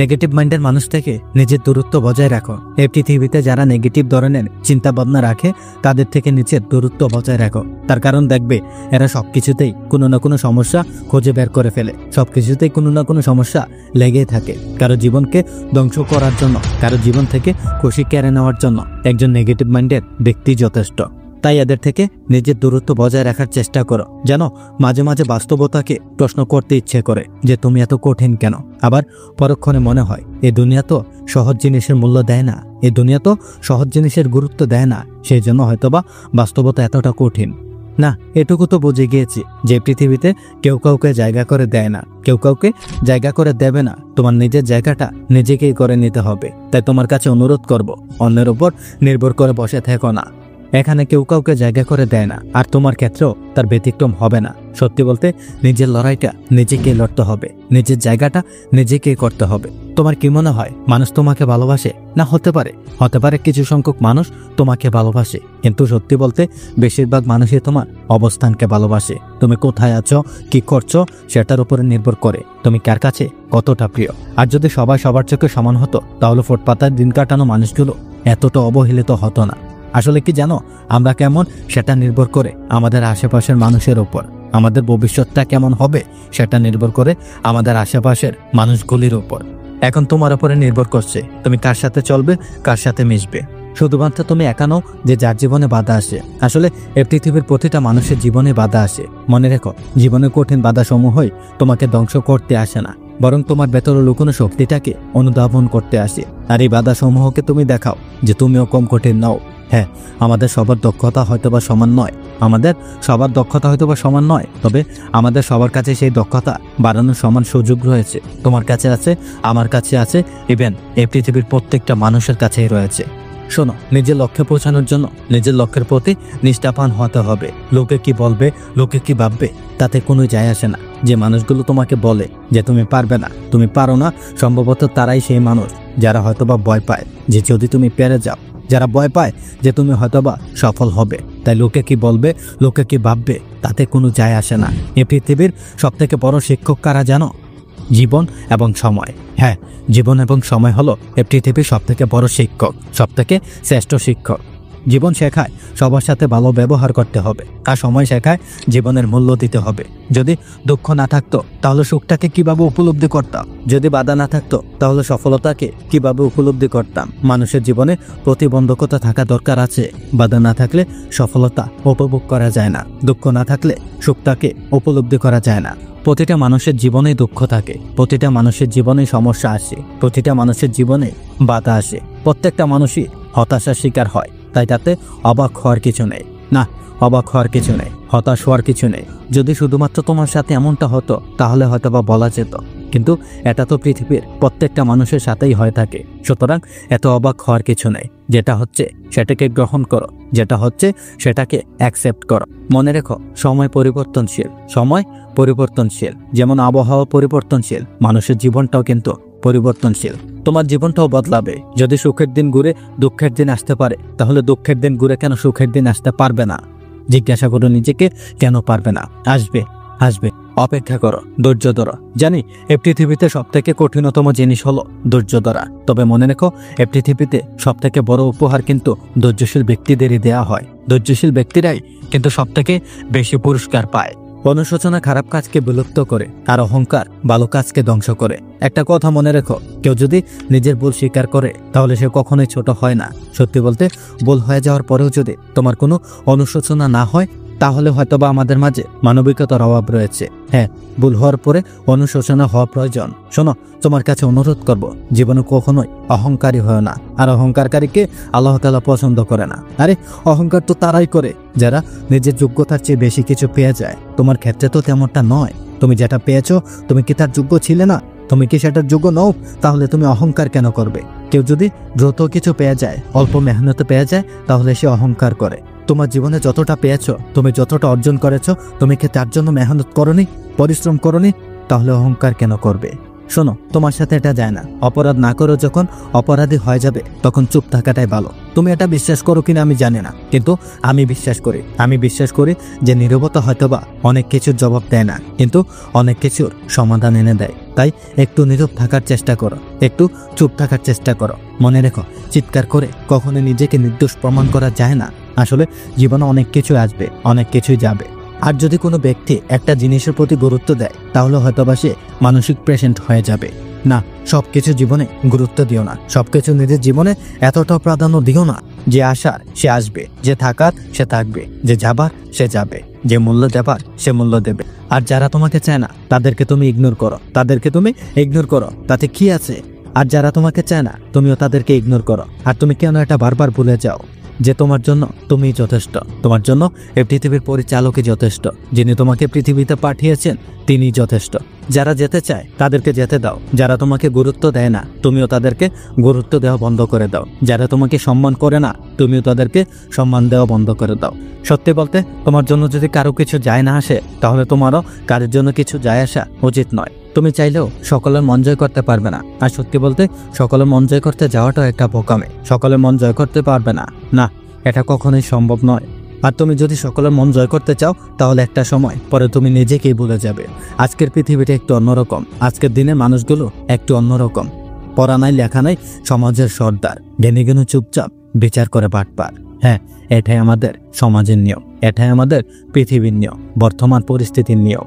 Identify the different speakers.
Speaker 1: Negative মাইন্ডের মানুষ থেকে নিজের দূরত্ব বজায় রাখো। এই পৃথিবীতে যারা নেগেটিভ ধরনের চিন্তা ভাবনা রাখে তাদের থেকে নিজের দূরত্ব বজায় রাখো। তার কারণ দেখবে এরা সবকিছুতেই কোনো না কোনো সমস্যা খুঁজে বের করে ফেলে, সবকিছুতেই কোনো না কোনো সমস্যা লেগেই থাকে। কারো জীবনকে ধ্বংস করার জন্য, কারো জীবন থেকে খুশি কেড়ে নেওয়ার জন্য একজন নেগেটিভ মাইন্ডের ব্যক্তি যথেষ্ট। তাই এদের থেকে নিজের দূরত্ব বজায় রাখার চেষ্টা করো। জানো, মাঝে মাঝে বাস্তবতাকে প্রশ্ন করতে ইচ্ছে করে যে তুমি এত কঠিন কেন। আবার পরক্ষণে মনে হয় এই দুনিয়া তো সহজ জিনিসের মূল্য দেয় না, এই দুনিয়া তো সহজ জিনিসের গুরুত্ব দেয় না, সেই জন্য হয়তোবা বাস্তবতা এতটা কঠিন না। এটুকু তো বুঝে গিয়েছি যে পৃথিবীতে কেউ কাউকে জায়গা করে দেয় না, কেউ কাউকে জায়গা করে দেবে না। তোমার নিজের জায়গাটা নিজেকেই করে নিতে হবে। তাই তোমার কাছে অনুরোধ করব, অন্যের উপর নির্ভর করে বসে থেকো না। এখানে কেউ কাউকে জায়গা করে দেয় না, আর তোমার ক্ষেত্রেও তার ব্যতিক্রম হবে না। সত্যি বলতে নিজের লড়াইটা নিজেকেই লড়তে হবে, নিজের জায়গাটা নিজেকেই করতে হবে। তোমার কি মনে হয় মানুষ তোমাকে ভালোবাসে? না, হতে পারে কিছু সংখ্যক মানুষ তোমাকে ভালোবাসে, কিন্তু সত্যি বলতে বেশিরভাগ মানুষই তোমার অবস্থানকে ভালোবাসে। তুমি কোথায় আছো, কি করছো, সেটার উপরে নির্ভর করে তুমি কার কাছে কতটা প্রিয়। আর যদি সবাই সবার চোখে সমান হতো তাহলে ফুটপাতের দিন কাটানো মানুষগুলো এতটা অবহেলিত হতো না। আসলে কি জানো, আমরা কেমন সেটা নির্ভর করে আমাদের আশেপাশের মানুষের উপর। আমাদের ভবিষ্যৎটা কেমন হবে সেটা নির্ভর করে আমাদের আশেপাশের মানুষগুলির উপর। এখন তোমার উপরে নির্ভর করছে তুমি কার সাথে চলবে, কার সাথে মিশবে। শুধুমাত্র তুমি একা নও যে যার জীবনে বাধা আসে। আসলে এই পৃথিবীর প্রতিটা মানুষের জীবনে বাধা আসে। মনে রেখো, জীবনের কঠিন বাধা সমূহই তোমাকে ধ্বংস করতে আসে না, বরং তোমার ভেতরে লুকোনো শক্তিটাকে অনুধাবন করতে আসে। আর এই বাধা সমূহকে তুমি দেখাও যে তুমিও কম কঠিন নও। হ্যাঁ, আমাদের সবার দক্ষতা হয়তোবা সমান নয়, তবে আমাদের সবার কাছে সেই দক্ষতা বাড়ানোর সমান সুযোগ রয়েছে। তোমার কাছে আছে, আমার কাছে আছে, ইভেন এই পৃথিবীর প্রত্যেকটা মানুষের কাছেই রয়েছে। শোনো, নিজের লক্ষ্যে পৌঁছানোর জন্য নিজের লক্ষ্যের প্রতি নিষ্ঠাবান হতে হবে। লোকে কি বলবে, লোকে কি ভাববে, তাতে কোনো যায় আসে না। যে মানুষগুলো তোমাকে বলে যে তুমি পারবে না, তুমি পারো না, সম্ভবত তারাই সেই মানুষ যারা হয়তোবা ভয় পায় যে যদি তুমি পেরে যাও, যারা ভয় পায় যে তুমি হয়তোবা সফল হবে। তাই লোকে কি বলবে, লোকে কি ভাববে, তাতে কোনো যায় আসে না। এ পৃথিবীর সবথেকে বড় শিক্ষক কারা জানো? জীবন এবং সময়। হ্যাঁ, জীবন এবং সময় হলো এ পৃথিবীর সবথেকে বড় শিক্ষক, সবথেকে শ্রেষ্ঠ শিক্ষক। জীবন শেখায় সবার সাথে ভালো ব্যবহার করতে হবে, আর সময় শেখায় জীবনের মূল্য দিতে হবে। যদি দুঃখ না থাকতো তাহলে সুখটাকে কিভাবে উপলব্ধি করতাম? যদি বাধা না থাকতো তাহলে সফলতাকে কিভাবে উপলব্ধি করতাম? মানুষের জীবনে প্রতিবন্ধকতা থাকা দরকার আছে। বাধা না থাকলে সফলতা উপভোগ করা যায় না, দুঃখ না থাকলে সুখটাকে উপলব্ধি করা যায় না। প্রতিটা মানুষের জীবনে দুঃখ থাকে, প্রতিটা মানুষের জীবনে সমস্যা আসে, প্রতিটা মানুষের জীবনে বাধা আসে। প্রত্যেকটা মানুষই হতাশার শিকার হয়। তাই তাতে অবাক হওয়ার কিছু নেই। না, অবাক হওয়ার কিছু নেই, হতাশ হওয়ার কিছু নেই। যদি শুধুমাত্র তোমার সাথে এমনটা হতো তাহলে হয়তো বা বলা যেত, কিন্তু এটা তো পৃথিবীর প্রত্যেকটা মানুষের সাথেই হয়ে থাকে। সুতরাং এত অবাক হওয়ার কিছু নেই। যেটা হচ্ছে সেটাকে গ্রহণ করো, যেটা হচ্ছে সেটাকে অ্যাকসেপ্ট করো। মনে রেখো, সময় পরিবর্তনশীল। যেমন আবহাওয়া পরিবর্তনশীল, মানুষের জীবনটাও কিন্তু পরিবর্তনশীল। তোমার জীবনটাও বদলাবে। যদি সুখের দিন ঘুরে দুঃখের দিন আসতে পারে, তাহলে দুঃখের দিন ঘুরে কেন সুখের দিন আসতে পারবে না? জিজ্ঞাসা করো নিজেকে, কেন পারবে না? আসবে। অপেক্ষা করো, ধৈর্য ধরো। জানি এই পৃথিবীতে সবথেকে কঠিনতম জিনিস হলো ধৈর্য ধরা। তবে মনে রেখো, এই পৃথিবীতে সবথেকে বড় উপহার কিন্তু ধৈর্যশীল ব্যক্তিদেরই দেয়া হয়। ধৈর্যশীল ব্যক্তিরাই কিন্তু সবথেকে বেশি পুরস্কার পায়। অনুশোচনা খারাপ কাজকে বিলুপ্ত করে, আর অহংকার ভালো কাজকে ধ্বংস করে। একটা কথা মনে রেখো, কেউ যদি নিজের ভুল স্বীকার করে তাহলে সে কখনোই ছোট হয় না। সত্যি বলতে, ভুল হয়ে যাওয়ার পরেও যদি তোমার কোনো অনুশোচনা না হয় তাহলে হয়তোবা আমাদের মাঝে মানবিকতার অভাব রয়েছে। হ্যাঁ, ভুল হওয়ার পরে অনুশোচনা হওয়া প্রয়োজন। শোনো, তোমার কাছে অনুরোধ করব, জীবনে কখনোই অহংকারী হয় না। আর অহংকারকারীকে আল্লাহ তাআলা পছন্দ করে না। আরে, অহংকার তো তারাই করে যারা নিজের যোগ্যতার চেয়ে বেশি কিছু পেয়ে যায়। তোমার ক্ষেত্রে তো তেমনটা নয়। তুমি যেটা পেয়েছো, তুমি কি তার যোগ্য ছিলে না? তুমি কি সেটার যোগ্য নও? তাহলে তুমি অহংকার কেন করবে? কেউ যদি দ্রুত কিছু পেয়ে যায়, অল্প মেহনতে পেয়ে যায়, তাহলে সে অহংকার করে। তোমার জীবনে যতটা পেয়েছো, তুমি যতটা অর্জন করেছো, তুমি কি তার জন্য মেহনত করনি, পরিশ্রম করনি? তাহলে অহংকার কেন করবে? শোনো, তোমার সাথে এটা যায় না। অপরাধ না করো, যখন অপরাধী হয়ে যাবে তখন চুপ থাকাটাই ভালো। তুমি এটা বিশ্বাস করো কিনা আমি জানি না, কিন্তু আমি বিশ্বাস করি যে নীরবতা হয়তোবা অনেক কিছুর জবাব দেয় না, কিন্তু অনেক কিছুর সমাধান এনে দেয়। তাই একটু নীরব থাকার চেষ্টা করো, একটু চুপ থাকার চেষ্টা করো। মনে রেখো, চিৎকার করে কখনো নিজেকে নির্দোষ প্রমাণ করা যায় না। আসলে জীবনে অনেক কিছু আসবে, অনেক কিছুই যাবে। আর যদি কোনো ব্যক্তি একটা জিনিসের প্রতি গুরুত্ব দেয়, তাহলে হয়তোবা সে মানসিক পেশেন্ট হয়ে যাবে। না, সবকিছু জীবনে গুরুত্ব দিও না, সবকিছু নিজের জীবনে এতটা প্রাধান্য দিও না। যে আসার সে আসবে, যে থাকার সে থাকবে, যে যাবার সে যাবে, যে মূল্য দেবার সে মূল্য দেবে। আর যারা তোমাকে চায় না তাদেরকে তুমি ইগনোর করো, তাতে কি আছে? আর যারা তোমাকে চায় না তুমিও তাদেরকে ইগনোর করো। আর তুমি কেন এটা বারবার ভুলে যাও যে তোমার জন্য তুমিই যথেষ্ট, তোমার জন্য এই পৃথিবীর পরিচালকই যথেষ্ট, যিনি তোমাকে পৃথিবীতে পাঠিয়েছেন তিনিই যথেষ্ট। যারা যেতে চায় তাদেরকে যেতে দাও, যারা তোমাকে গুরুত্ব দেয় না তুমিও তাদেরকে গুরুত্ব দেওয়া বন্ধ করে দাও, যারা তোমাকে সম্মান করে না তুমিও তাদেরকে সম্মান দেওয়া বন্ধ করে দাও। সত্যি বলতে, তোমার জন্য যদি কারো কিছু যায় না আসে, তাহলে তোমারও কারোর জন্য কিছু যায় আসা উচিত নয়। তুমি চাইলেও সকলের মন জয় করতে পারবে না। আর সত্যি বলতে, সকলের মন জয় করতে যাওয়াটাও একটা বোকামি। সকলের মন জয় করতে পারবে না, না, এটা কখনোই সম্ভব নয়। আর তুমি যদি সকলের মন জয় করতে চাও, তাহলে একটা সময় পরে তুমি নিজেকেই ভুলে যাবে। আজকের পৃথিবীটা একটু অন্যরকম, আজকের দিনে মানুষগুলো একটু অন্যরকম। পড়া নাই, লেখা নাই, সমাজের সর্দার, জ্ঞানী জ্ঞানী চুপচাপ, বিচার করে বাটপার। হ্যাঁ, এটাই আমাদের সমাজের নিয়ম, এটাই আমাদের পৃথিবীর নিয়ম, বর্তমান পরিস্থিতির নিয়ম।